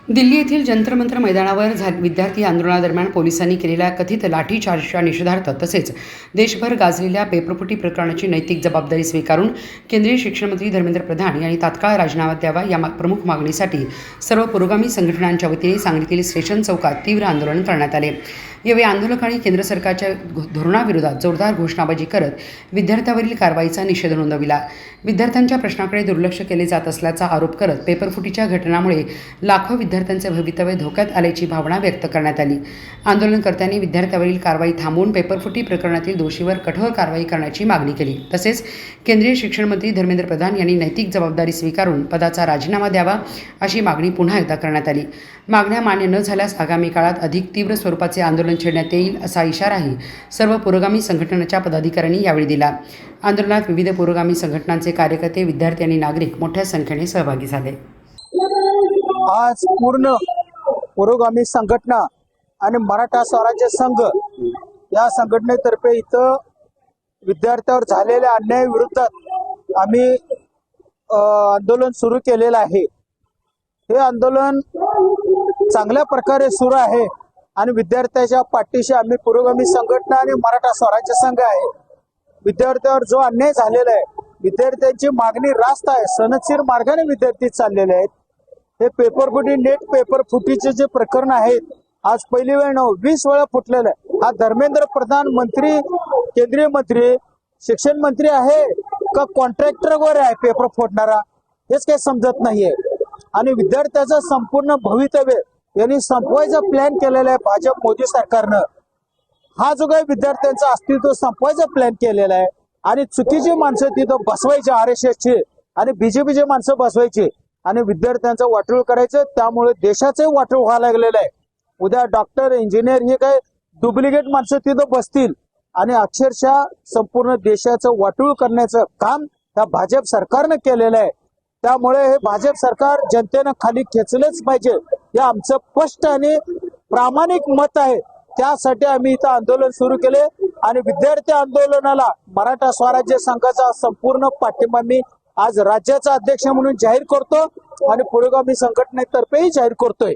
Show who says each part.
Speaker 1: दिल्ली येथील जंतर मंतर मैदानावर विद्यार्थी आंदोलनादरम्यान पोलिसांनी केलेल्या कथित लाठीचार्जच्या निषेधार्थ तसेच देशभर गाजलेल्या पेपरफुटी प्रकरणाची नैतिक जबाबदारी स्वीकारून केंद्रीय शिक्षण मंत्री धर्मेंद्र प्रधान यांनी तात्काळ राजीनामा द्यावा या प्रमुख मागणीसाठी सर्व पुरोगामी संघटनांच्या वतीने सांगलीतील स्टेशन चौकात तीव्र आंदोलन करण्यात आले। यावेळी आंदोलकांनी केंद्र सरकारच्या धोरणाविरोधात जोरदार घोषणाबाजी करत विद्यार्थ्यांवरील कारवाईचा निषेध नोंदविला। विद्यार्थ्यांच्या प्रश्नाकडे दुर्लक्ष केले जात असल्याचा आरोप करत पेपरफुटीच्या घटनांमुळे लाखो विद्यार्थ्यांचे भवितव्य धोक्यात आल्याची भावना व्यक्त करण्यात आली। आंदोलनकर्त्यांनी विद्यार्थ्यांवरील कारवाई थांबवून पेपरफुटी प्रकरणातील दोषीवर कठोर कारवाई करण्याची मागणी केली। तसेच केंद्रीय शिक्षण मंत्री धर्मेंद्र प्रधान यांनी नैतिक जबाबदारी स्वीकारून पदाचा राजीनामा द्यावा अशी मागणी पुन्हा एकदा करण्यात आली। मागण्या मान्य न झाल्यास आगामी काळात अधिक तीव्र स्वरूपाचे आंदोलन छेडण्यात येईल असा इशाराही सर्व पुरोगामी संघटनांच्या पदाधिकाऱ्यांनी यावेळी दिला। आंदोलनात विविध पुरोगामी संघटनांचे कार्यकर्ते, विद्यार्थी आणि नागरिक मोठ्या संख्येने सहभागी झाले।
Speaker 2: आज पूर्ण पुरोगामी संघटना आणि मराठा स्वराज्य संघ या संघटनेतर्फे इथं विद्यार्थ्यांवर झालेल्या अन्यायाविरोधात आम्ही आंदोलन सुरू केलेलं आहे। हे आंदोलन चांगल्या प्रकारे सुरू आहे आणि विद्यार्थ्यांच्या पाठीशी आम्ही पुरोगामी संघटना आणि मराठा स्वराज्य संघ आहे। विद्यार्थ्यांवर जो अन्याय झालेला आहे, विद्यार्थ्यांची मागणी रास्त आहे, सनदशीर मार्गाने विद्यार्थी चाललेले आहेत। हे पेपरफुटी नेट पेपर फुटीचे जे प्रकरण आहेत, आज पहिली वेळ 20 वेळा फुटलेलं आहे। हा धर्मेंद्र प्रधान मंत्री, केंद्रीय मंत्री, शिक्षण मंत्री आहे का कॉन्ट्रॅक्टर वगैरे आहे पेपर फोडणारा, हेच काही समजत नाहीये। आणि विद्यार्थ्याचं संपूर्ण भवितव्य यांनी संपवायचा प्लॅन केलेला आहे भाजप मोदी सरकारनं। हा जो काही विद्यार्थ्यांचं अस्तित्व संपवायचा प्लॅन केलेला आहे आणि चुकीची माणसं तिथं बसवायची, RSSची आणि BJPची माणसं बसवायची आणि विद्यार्थ्यांचं वाटोळ करायचं। त्यामुळे देशाचं वाटोळ व्हायला लागलेलं आहे। उद्या डॉक्टर, इंजिनियर हे काही डुप्लिकेट माणसं तिथं बसतील आणि अक्षरशः संपूर्ण देशाचं वाटोळ करण्याचं काम त्या भाजप सरकारनं केलेलं आहे। त्यामुळे हे भाजप सरकार जनतेनं खाली खेचलंच पाहिजे, हे आमचं स्पष्ट आणि प्रामाणिक मत आहे। त्यासाठी आम्ही इथं आंदोलन सुरू केले आणि विद्यार्थी आंदोलनाला मराठा स्वराज्य संघाचा संपूर्ण पाठिंबा मी आज राज्याचा अध्यक्ष म्हणून जाहीर करतो आणि पुरोगामी संघटनेतर्फेही जाहीर करतोय।